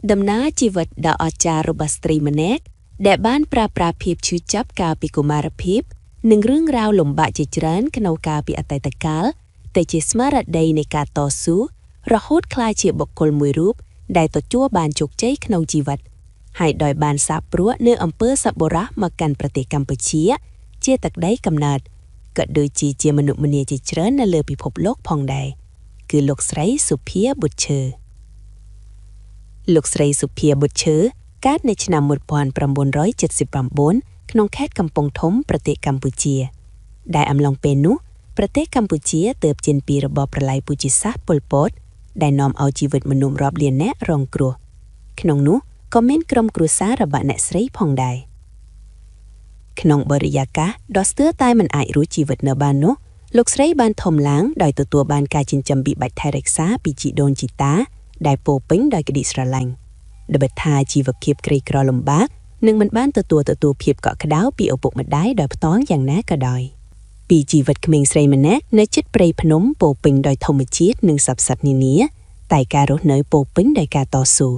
ដំណើរជីវិតដ៏អស្ចារ្យរបស់ស្ត្រីម្នាក់ដែលបានប្រើប្រាស់ភាពឈឺចាប់កាលពីកុមារភាពនិងរឿងរ៉ាវលំបាកជាច្រើនក្នុងកាលពីអតីតកាលតែជាស្មារតីនៃការតស៊ូរហូតក្លាយជាបុគ្គលមួយរូបដែលទទួលបានជោគជ័យក្នុងជីវិតហើយដោយបានសាបព្រោះនៅអំពើសប្បុរសមកកាន់ប្រទេសកម្ពុជាជាទឹកដីកំណើតក៏ដូចជាមនុស្សម្នាជាច្រើននៅលើពិភពលោកផងដែរគឺលោកស្រីសុភាបុត្រឈើលោកស្រីសុភាបុត្រឈើកើតនៅឆ្នាំ1979ក្នុងខេត្តកំពង់ធំប្រទេសកម្ពុជាដែលអំឡុងពេលនោះប្រទេសកម្ពុជាទើបចេញពីរបបប្រល័យពូជសាសន៍ប៉ុលពតដែលនាំឲ្យជីវិតមនុស្សរាប់លាននាក់រងគ្រោះក្នុងនោះក៏មានក្រុមគ្រួសាររបស់អ្នកស្រីផងដែរក្នុងបរិយាកាសដ៏ស្ទើរតែមិនអាចរួចជីវិតនៅបាននោះលោកស្រីបានធំឡើងដោយទទួលបានការចិញ្ចឹមពីបាច់ថែរក្សាពីជីដូនជីតាដែលពោពេញដោយក្តីស្រឡាញ់ដែលថាជីវភាពក្រីក្រលំបាកនិងមិនបានទទួលភាពកក់ក្ដៅពីឪពុកម្ដាយដោយផ្ទាល់យ៉ាងណាក៏ដោយពីជីវិតក្មេងស្រីម្នាក់នៅជិតព្រៃភ្នំពោពេញដោយធម្មជាតិនិងសព្វសត្វនានាតែការរស់នៅពោពេញដោយការតស៊ូ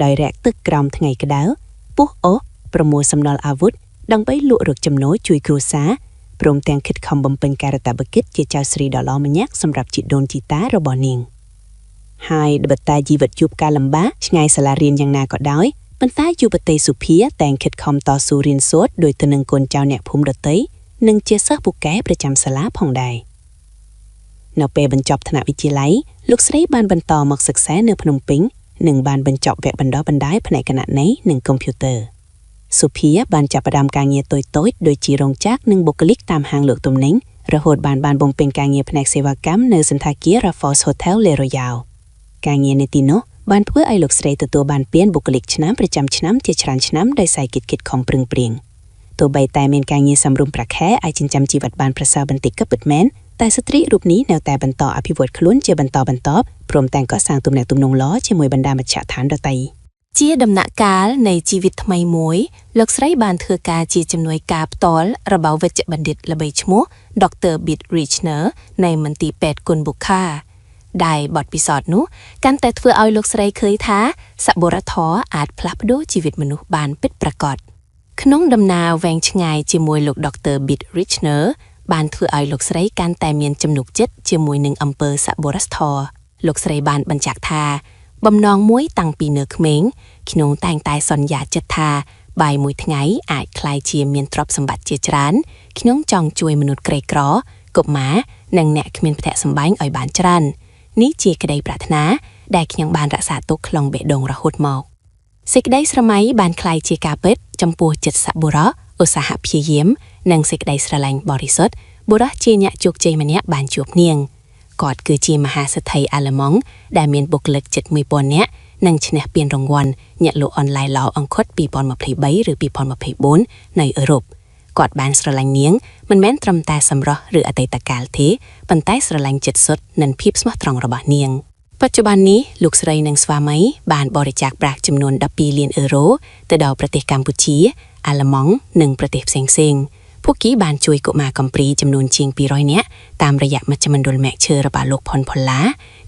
ដោយរាក់ទឹកក្រោមថ្ងៃក្ដៅពុះអូសប្រមូលសំណល់អាវុធដើម្បីលក់រកចំណូលជួយគ្រួសារព្រមទាំងខិតខំបំពេញការដ្ឋបកិច្ចជាចៅស្រីដ៏ល្អម្នាក់សម្រាប់ជីដូនជីតារបស់នាងហើយដបតែជីវិតជួបការលំបាកឆ្ងាយសាលារៀនយ៉ាងណាក៏ដោយប៉ុន្តែយុវតីសុភាតែងខិតខំតស៊ូរៀនសូត្រដោយទៅនឹងកូនចៅអ្នកភូមិដទៃនិងជាសិស្សពូកែប្រចាំសាលាផងដែរនៅពេលបញ្ចប់ថ្នាក់វិទ្យាល័យលោកស្រីបានបន្តមកសិក្សានៅភ្នំពេញនិងបានបញ្ចប់វគ្គបណ្ដុះបណ្ដាលផ្នែកគណនេយ្យនិងកុំព្យូទ័រសុភាបានចាប់ផ្ដើមការងារតូចៗដូចជារោងចក្រនិងបុគ្គលិកតាមហាងលក់ទំនិញរហូតបានបំពេញការងារផ្នែកសេវាកម្មនៅសន្តាគារ Raffles Hotel Le Royal ការងារនៅទីនោះបានធ្វើឲ្យលោកស្រីទទួលបានពានបុគ្គលិកឆ្នាំប្រចាំឆ្នាំជាច្រើនឆ្នាំដោយសារកិច្ចខិតខំប្រឹងប្រែងទោះបីតែមានការងារសម្រុំប្រាក់ខែអាចចិញ្ចឹមជីវិតបានប្រសើរបន្តិចក៏ពិតមែនតែស្ត្រីរូបនេះនៅតែបន្តអភិវឌ្ឍខ្លួនជាបន្តបន្ទាប់ព្រមទាំងកសាងទំនាក់ទំនងល្អជាមួយបណ្ដាមជ្ឈដ្ឋានដទៃជាដំណាក់កាលនៃជីវិតថ្មីមួយលោកស្រីបានធ្វើការជាជំនួយការផ្ទាល់របស់វេជ្ជបណ្ឌិតល្បីឈ្មោះ Dr. Bit Richner នៃមន្ទីរពេទ្យគុនបុក្ខាដែលបទពិសោធន៍នោះកាន់តែធ្វើឲ្យលោកស្រីឃើញថាសប្បុរសធម៌អាចផ្លាស់ប្ដូរជីវិតមនុស្សបានពិតប្រាកដក្នុងដំណើរវែងឆ្ងាយជាមួយលោក Dr. Bit Richner បានធ្វើឲ្យលោកស្រីកាន់តែមានទំនុកចិត្តជាមួយនឹងអំពើសប្បុរសធម៌លោកស្រីបានបញ្ជាក់ថាបំណងមួយតាំងពីនៅក្មេងខ្ញុំតែងតែសន្យាចិត្តថាបាយមួយថ្ងៃអាចក្លាយជាមានទ្រព្យសម្បត្តិជាច្រើនខ្ញុំចង់ជួយមនុស្សក្រីក្រកុមារនិងអ្នកគ្មានផ្ទះសម្បែងឲ្យបានច្រើននេះជាក្តីប្រាថ្នាដែលខ្ញុំបានរក្សាទុកក្នុងបេះដូងរហូតមកសេចក្តីស្រមៃបានក្លាយជាការពិតចំពោះចិត្តសប្បុរសឧស្សាហ៍ព្យាយាមនិងសេចក្តីស្រឡាញ់បរិសុទ្ធបុរសជាអ្នកជោគជ័យម្នាក់បានជួបនាងគាត់គឺជាមហាសេដ្ឋីអាល្លឺម៉ង់ដែលមានបុគ្គលិកជិត 1000 នាក់និងឈ្នះពានរង្វាន់អ្នកលក់អនឡាញល្អអង្គុត2023ឬ2024នៅអឺរ៉ុបគាត់បានស្រឡាញ់នាងមិនមែនត្រឹមតែសម្រស់ឬអតីតកាលទេប៉ុន្តែស្រឡាញ់ចិត្តសុទ្ធនិងភាពស្មោះត្រង់របស់នាងបច្ចុប្បន្ននេះលោកស្រីនិងស្វាមីបានបរិច្ចាគប្រាក់ចំនួន12 លានអឺរ៉ូទៅដល់ប្រទេសកម្ពុជាអាល្លឺម៉ង់និងប្រទេសផ្សេងៗពួកគេបានជួយកុមារកំព្រីចំនួនជាង200នាក់តាមរយៈមជ្ឈមណ្ឌល Mac-Chur របស់លោកផុនផល្លា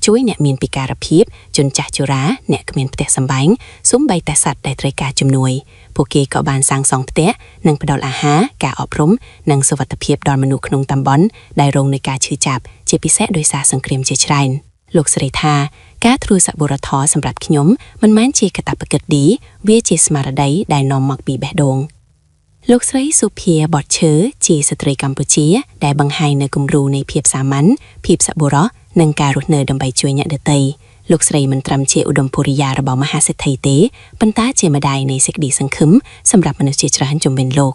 ជួយអ្នកមានពិការភាពជនចាស់ជរាអ្នកគ្មានផ្ទះសម្បែងសូម្បីតែសត្វដែលត្រូវការជំនួយពួកគេក៏បានសាងសង់ផ្ទះនិងផ្ដល់អាហារការអប់រំនិងសុវត្ថិភាពដល់មនុស្សក្នុងតំបន់ដែលរងនឹងការឈឺចាប់ជាពិសេសដោយសារសង្គ្រាមជាច្រើនលោកស្រីថាការធ្វើសប្បុរសធម៌សម្រាប់ខ្ញុំមិនមែនជាកាតព្វកិច្ចទេវាជាស្មារតីដែលនាំមកពីបេះដូងលោកស្រីសុភាបុត្រឈើជាស្ត្រីកម្ពុជាដែលបង្ហាញនូវគំរូនៃភាពសាមញ្ញភាពសប្បុរសនិងការរស់នៅដើម្បីជួយអ្នកដទៃលោកស្រីមិនត្រឹមជាឧត្តមភរិយារបស់មហាសេដ្ឋីទេប៉ុន្តែជាម្ដាយនៃសេចក្តីសង្ឃឹមសម្រាប់មនុស្សជាច្រើនជុំវិញលោក